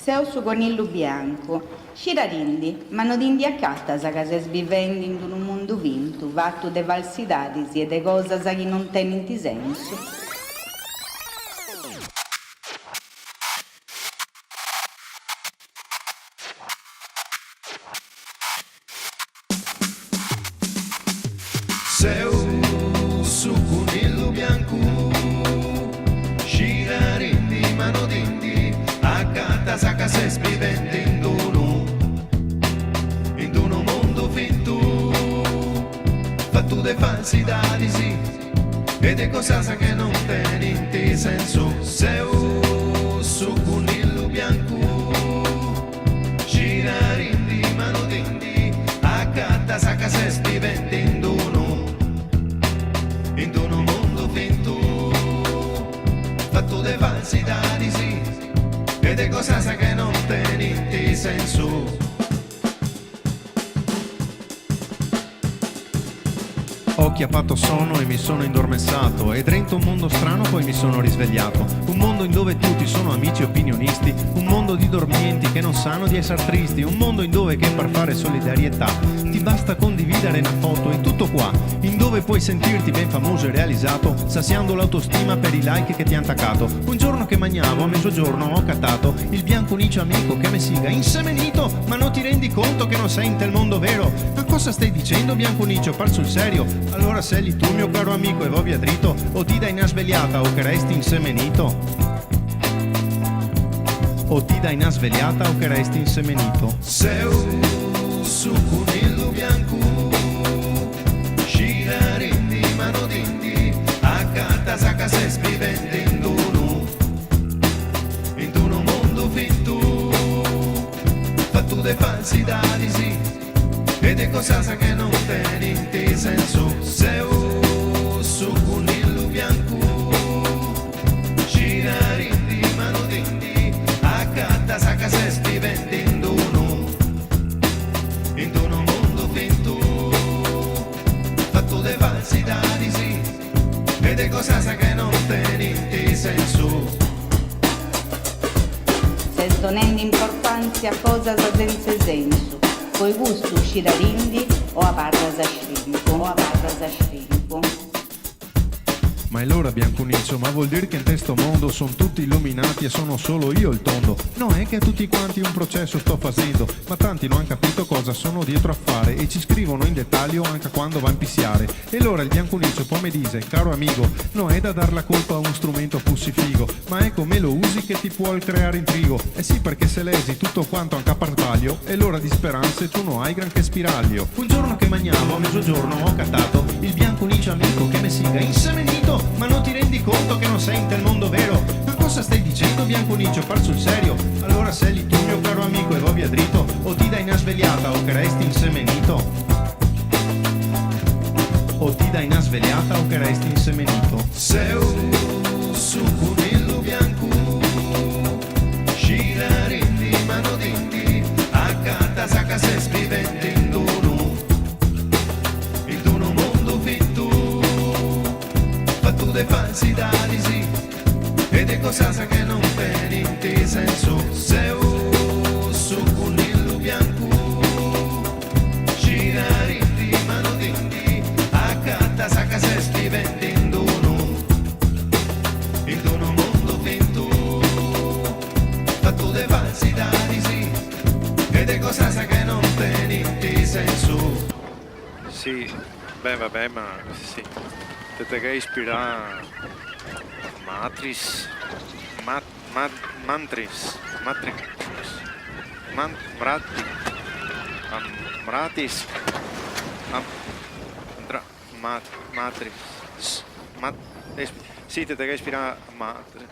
Seu su conillu bianco, cirarindi, ma non dindi a cattasa che se svivendi in un mondo vinto, vatto de falsidadis e de cosas che non tenenti senso. Seu su conillu bianco, cirarindi, ma non dindi a cattasa che se svivendi in uno mondo finto, fatto de falsidadi sì, e de cosas che non tenenti senso. Seu su conillu bianco, cirarindi, ma non dindi a cattasa che se svivendi in uno mondo finto, fatto de falsidadi sì, e de cosas che non tenenti senso. Ho chiappato sonno e mi sono indormessato, e dentro un mondo strano poi mi sono risvegliato. Un mondo in dove tutti sono amici opinionisti, un mondo di dormienti che non sanno di essere tristi, un mondo in dove che per fare solidarietà ti basta condividere una foto e tutto qua, in dove puoi sentirti ben famoso e realizzato, saziando l'autostima per i like che ti han attaccato. Un giorno che mangiavo, a mezzogiorno ho cattato il bianco unico amico che mi siga insemenito, ma non ti rendi conto che non sei in tel mondo vero? Ma cosa stai dicendo bianco unico, par sul serio? Allora sei tu mio caro amico e va via dritto, o ti dai una svegliata o che resti insemenito? O ti dai una svegliata o che resti insemenito? Seu su conillu bianco, cirarindi, ma non dindi a cattasa che se svivendi in uno mondo finto, fatto de falsidadi sì, e de cosas che non tenenti senso. Seu su conillu bianco, cirarindi, ma non dindi a cattasa che se svivendi in uno mondo finto, fatto de falsidadi sì, e de cosas che non tenenti senso. Se stonendo importanza a cosas senza senso, poi gusto cirarindi o a parras a scrimpo. Ma è l'ora biancunicio, ma vuol dire che in questo mondo sono tutti illuminati e sono solo io il tondo? No, è che a tutti quanti un processo sto facendo, ma tanti non hanno capito cosa sono dietro a fare e ci scrivono in dettaglio anche quando va a impissiare. E allora il biancunicio poi mi dice, caro amigo, no è da dar la colpa a un strumento pussifigo, ma è come lo usi che ti può creare intrigo. Eh sì, perché se lesi tutto quanto anche a partaglio, è l'ora di speranze tu non hai granché spiraglio. Un giorno che mangiavo, a mezzogiorno ho cattato il biancunicio amico che mi siga insemenito, ma non ti rendi conto che non sei in tel mondo vero? Ma cosa stai dicendo biancunicio, par sul serio? Allora sei tu mio caro amico e va via dritto, o ti dai una svegliata o che resti insemenito? O ti dai una svegliata o che resti insemenito? Seu su conillu bianco, cirarindi, ma non dindi a cattasa che se svivendi in uno mondo finto, fatto de falsidadi sì, e de cosas che non tenenti senso. Seu su conillu bianco, cirarindi, ma non dindi a cattasa che se svivendi in uno mondo finto, fatto de falsidadi sì, e de cosas che non tenenti senso. Sì, beh vabbè, ma sì, te che ispira Matrix, Mantris, Matrix, Mratis, Matrix, sì, te che ispira Matrix.